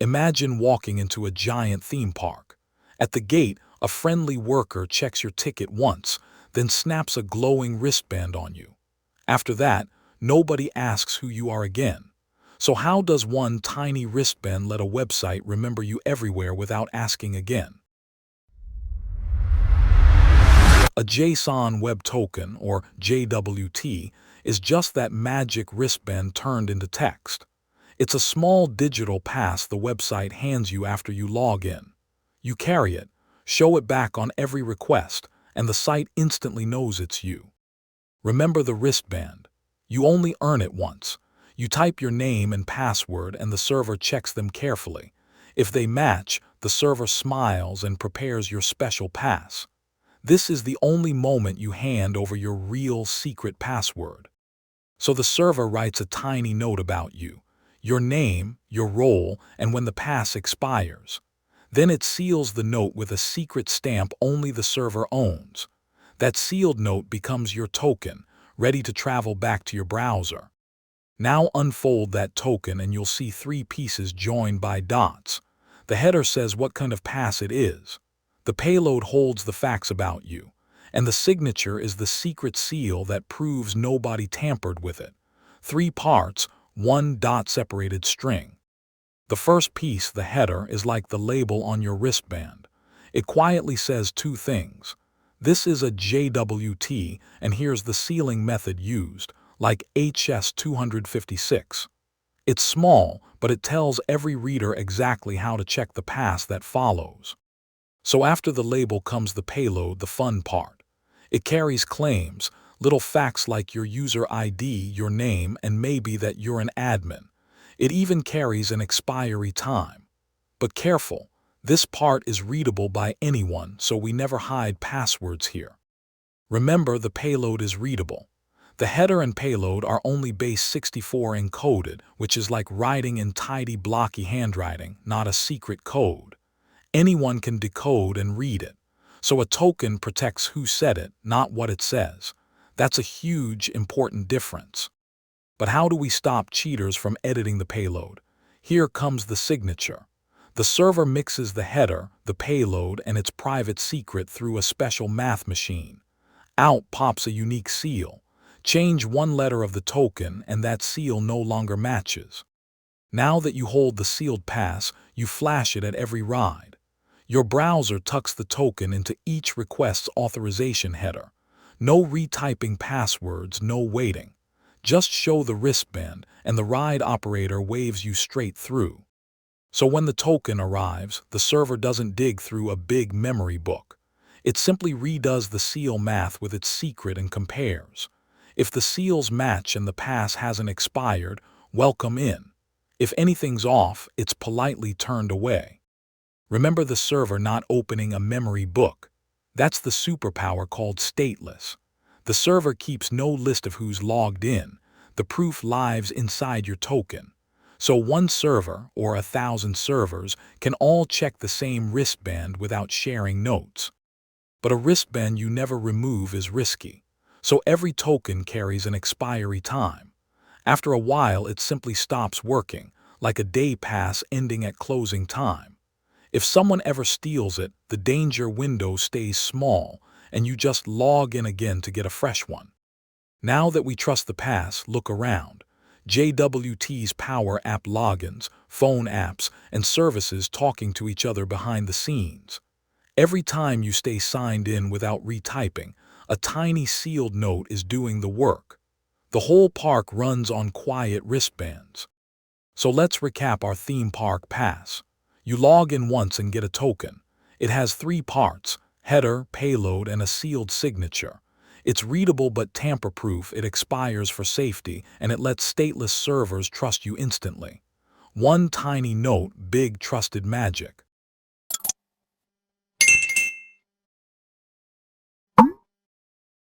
Imagine walking into a giant theme park. At the gate, a friendly worker checks your ticket once, then snaps a glowing wristband on you. After that, nobody asks who you are again. So how does one tiny wristband let a website remember you everywhere without asking again? A JSON Web Token, or JWT, is just that magic wristband turned into text. It's a small digital pass the website hands you after you log in. You carry it, show it back on every request, and the site instantly knows it's you. Remember the wristband. You only earn it once. You type your name and password and the server checks them carefully. If they match, the server smiles and prepares your special pass. This is the only moment you hand over your real secret password. So the server writes a tiny note about you, your name, your role, and when the pass expires. Then it seals the note with a secret stamp only the server owns. That sealed note becomes your token, ready to travel back to your browser. Now unfold that token and you'll see three pieces joined by dots. The header says what kind of pass it is. The payload holds the facts about you, and the signature is the secret seal that proves nobody tampered with it. 3 parts, 1 dot-separated string. The first piece, the header, is like the label on your wristband. It quietly says 2 things. This is a JWT, and here's the sealing method used, like HS256. It's small, but it tells every reader exactly how to check the pass that follows. So after the label comes the payload, the fun part. It carries claims, little facts like your user ID, your name, and maybe that you're an admin. It even carries an expiry time. But careful, this part is readable by anyone, so we never hide passwords here. Remember, the payload is readable. The header and payload are only base 64 encoded, which is like writing in tidy blocky handwriting, not a secret code. Anyone can decode and read it. So a token protects who said it, not what it says. That's a huge, important difference. But how do we stop cheaters from editing the payload? Here comes the signature. The server mixes the header, the payload, and its private secret through a special math machine. Out pops a unique seal. Change one letter of the token and that seal no longer matches. Now that you hold the sealed pass, you flash it at every ride. Your browser tucks the token into each request's authorization header. No retyping passwords, no waiting. Just show the wristband, and the ride operator waves you straight through. So when the token arrives, the server doesn't dig through a big memory book. It simply redoes the seal math with its secret and compares. If the seals match and the pass hasn't expired, welcome in. If anything's off, it's politely turned away. Remember the server not opening a memory book. That's the superpower called stateless. The server keeps no list of who's logged in. The proof lives inside your token. So one server, or 1,000 servers, can all check the same wristband without sharing notes. But a wristband you never remove is risky. So every token carries an expiry time. After a while, it simply stops working, like a day pass ending at closing time. If someone ever steals it, the danger window stays small, and you just log in again to get a fresh one. Now that we trust the pass, look around. JWTs power app logins, phone apps, and services talking to each other behind the scenes. Every time you stay signed in without retyping, a tiny sealed note is doing the work. The whole park runs on quiet wristbands. So let's recap our theme park pass. You log in once and get a token. It has 3 parts, header, payload, and a sealed signature. It's readable but tamper-proof, it expires for safety, and it lets stateless servers trust you instantly. One tiny note, big trusted magic.